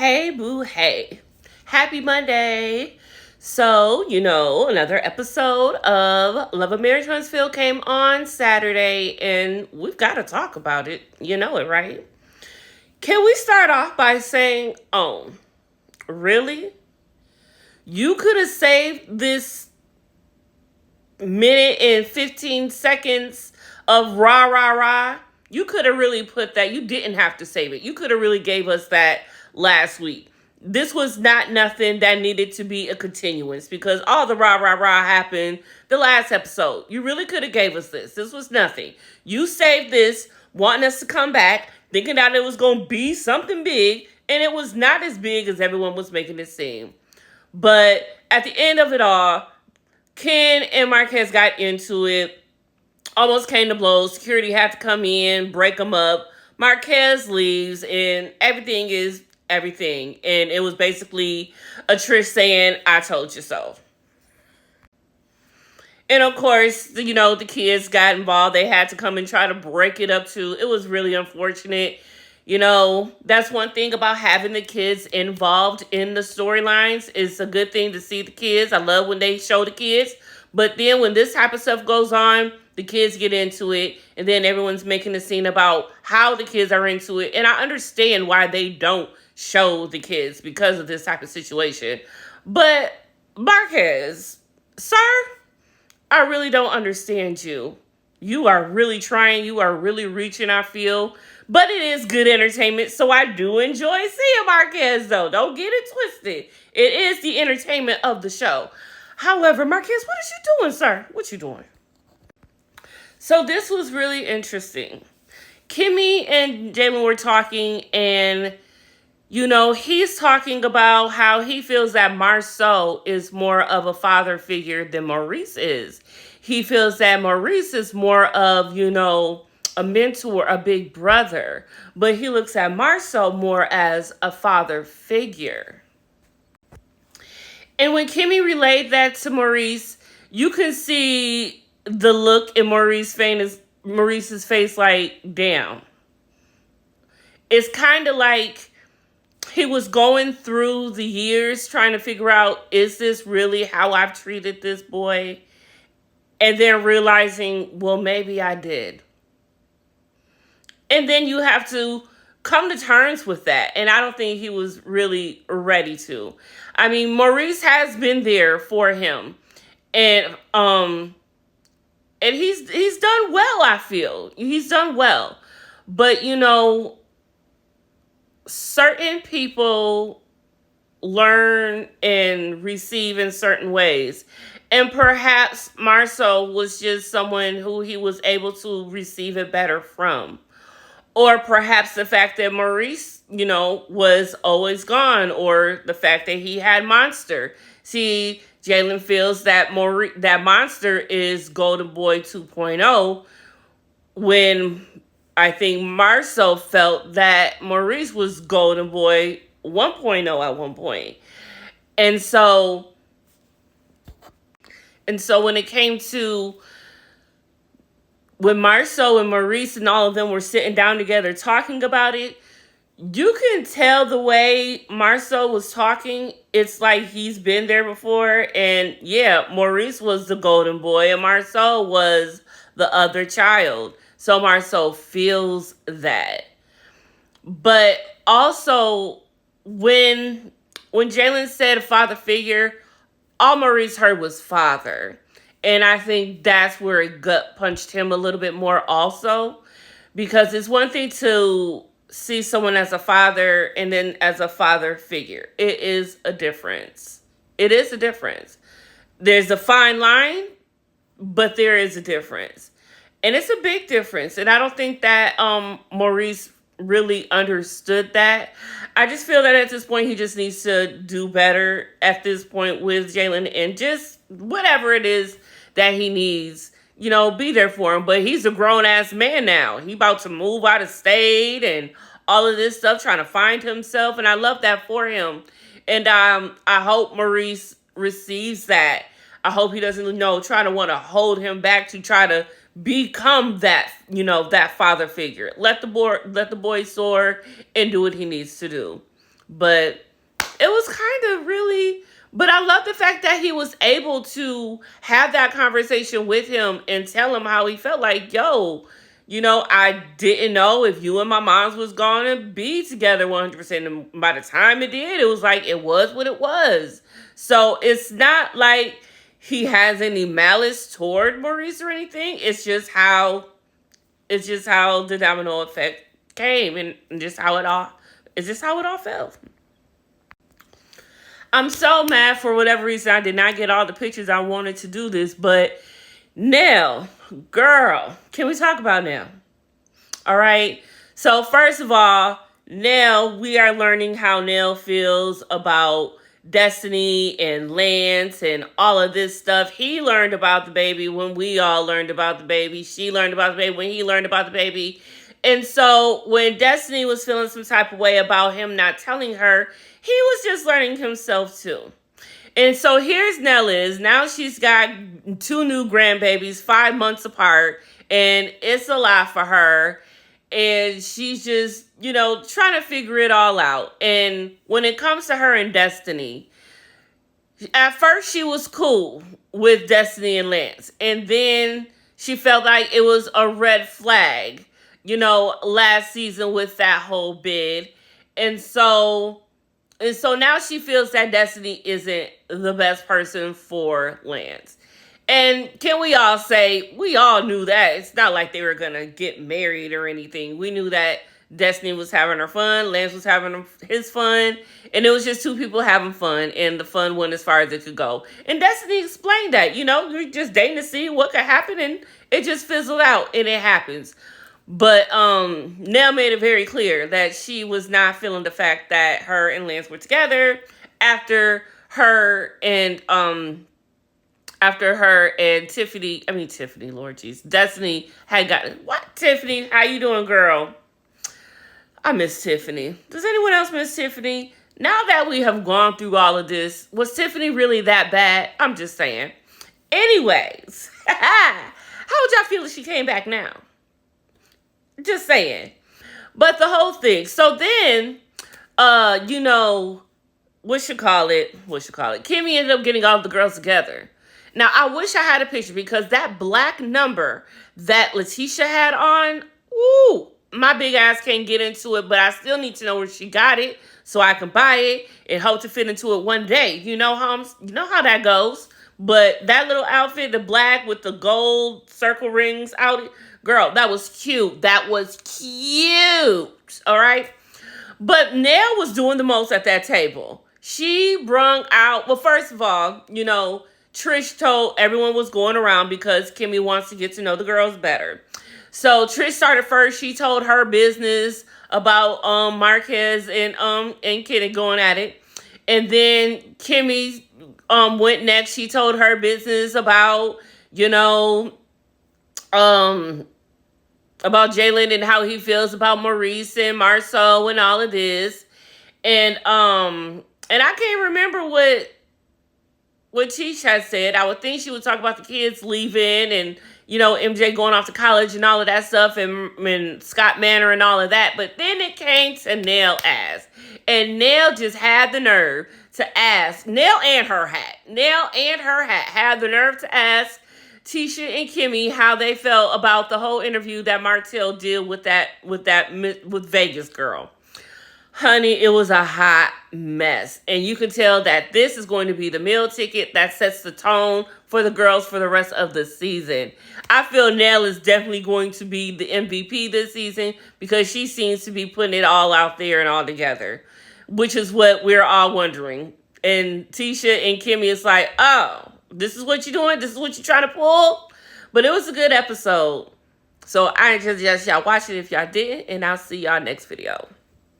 Hey, boo, hey. Happy Monday. Another episode of Love of Mary Huntsville came on Saturday, and we've got to talk about it. You know it, right? Can we start off by saying, oh, really? You could have saved this minute and 15 seconds of rah, rah, rah. You could have really put that. You didn't have to save it. You could have really gave us that last week. This was not nothing that needed to be a continuance because all the rah, rah, rah happened the last episode. You really could have gave us this. This was nothing. You saved this, wanting us to come back, thinking that it was going to be something big, and it was not as big as everyone was making it seem. But at the end of it all, Ken and Marquez got into it, almost came to blows. Security had to come in, break them up. Marquez leaves, and everything is everything. And it was basically a Trish saying, I told you so. And of course, the kids got involved. They had to come and try to break it up too. It was really unfortunate. That's one thing about having the kids involved in the storylines. It's a good thing to see the kids. I love when they show the kids. But then when this type of stuff goes on, the kids get into it. And then everyone's making a scene about how the kids are into it. And I understand why they don't show the kids because of this type of situation. But Marquez, sir, I really don't understand you. You are really trying. You are really reaching, I feel. But it is good entertainment, so I do enjoy seeing Marquez, though. Don't get it twisted. It is the entertainment of the show. However, Marquez, what is you doing, sir? What you doing? So this was really interesting. Kimmy and Jalen were talking, and, he's talking about how he feels that Marceau is more of a father figure than Maurice is. He feels that Maurice is more of, a mentor, a big brother, but he looks at Marceau more as a father figure. And when Kimmy relayed that to Maurice, you can see the look in Maurice's face like, damn. It's kind of like he was going through the years trying to figure out, is this really how I've treated this boy? And then realizing, well, maybe I did. And then you have to come to terms with that. And I don't think he was really ready to. I mean, Maurice has been there for him. And he's done well, I feel. He's done well. But, certain people learn and receive in certain ways. And perhaps Marceau was just someone who he was able to receive it better from. Or perhaps the fact that Maurice, was always gone, or the fact that he had Monster. See, Jalen feels that that Monster is Golden Boy 2.0, when I think Marceau felt that Maurice was Golden Boy 1.0 at one point. And so when it came to when Marceau and Maurice and all of them were sitting down together talking about it, you can tell the way Marceau was talking, it's like he's been there before. And yeah, Maurice was the golden boy and Marceau was the other child. So Marceau feels that. But also, when Jalen said father figure, all Maurice heard was father. And I think that's where it gut punched him a little bit more also. Because it's one thing to see someone as a father and then as a father figure. It is a difference. It is a difference. There's a fine line, but there is a difference. And it's a big difference. And I don't think that Maurice really understood that. I just feel that at this point, he just needs to do better at this point with Jalen and just whatever it is that he needs, be there for him. But he's a grown-ass man now. He about to move out of state and all of this stuff, trying to find himself. And I love that for him. And I hope Maurice receives that. I hope he doesn't, try to want to hold him back to try to become that, that father figure. Let the boy soar and do what he needs to do. But it was kind of really, but I love the fact that he was able to have that conversation with him and tell him how he felt. Like, yo, I didn't know if you and my moms was going to be together 100%. And by the time it did, it was like, it was what it was. So it's not like he has any malice toward Maurice or anything. It's just how the domino effect came, and it's just how it all felt. I'm so mad. For whatever reason, I did not get all the pictures I wanted to do this, but Nell, girl, can we talk about Nell? All right. So first of all, Nell, we are learning how Nell feels about Destiny and Lance and all of this stuff. He learned about the baby when we all learned about the baby. She learned about the baby when he learned about the baby. And so when Destiny was feeling some type of way about him not telling her, he was just learning himself too. And so here's Nellis. Now she's got 2 new grandbabies, 5 months apart, and it's a lot for her. And she's just, trying to figure it all out. And when it comes to her and Destiny, at first she was cool with Destiny and Lance. And then she felt like it was a red flag, last season with that whole bid. And so now she feels that Destiny isn't the best person for Lance. And can we all say, we all knew that. It's not like they were going to get married or anything. We knew that Destiny was having her fun, Lance was having his fun, and it was just 2 people having fun, and the fun went as far as it could go. And Destiny explained that, you're just dating to see what could happen, and it just fizzled out, and it happens. But Nell made it very clear that she was not feeling the fact that her and Lance were together after her and Tiffany, Lord jeez, Destiny had gotten, what, Tiffany? How you doing, girl? I miss Tiffany. Does anyone else miss Tiffany? Now that we have gone through all of this, was Tiffany really that bad? I'm just saying. Anyways, how would y'all feel if she came back now? Just saying. But the whole thing. So then, what you call it? Kimmy ended up getting all the girls together. Now, I wish I had a picture because that black number that Letitia had on, ooh, my big ass can't get into it, but I still need to know where she got it so I can buy it and hope to fit into it one day. You know how that goes. But that little outfit, the black with the gold circle rings out, girl, that was cute. All right. But Nell was doing the most at that table. She brung out, well, first of all, Trish told everyone was going around because Kimmy wants to get to know the girls better. So Trish started first. She told her business about Marquez and Kenny going at it. And then Kimmy went next. She told her business about, about Jalen and how he feels about Maurice and Marceau and all of this. And I can't remember what Tish had said. I would think she would talk about the kids leaving and, MJ going off to college and all of that stuff and Scott Manor and all of that. But then it came to Nell ass. And Nell just had the nerve to ask, Nell and her hat had the nerve to ask Tisha and Kimmy how they felt about the whole interview that Martell did with Vegas girl. Honey, it was a hot mess. And you can tell that this is going to be the meal ticket that sets the tone for the girls for the rest of the season. I feel Nell is definitely going to be the MVP this season because she seems to be putting it all out there and all together, which is what we're all wondering. And Tisha and Kimmy is like, oh, this is what you're doing? This is what you're trying to pull? But it was a good episode. So I suggest y'all watch it if y'all didn't, and I'll see y'all next video.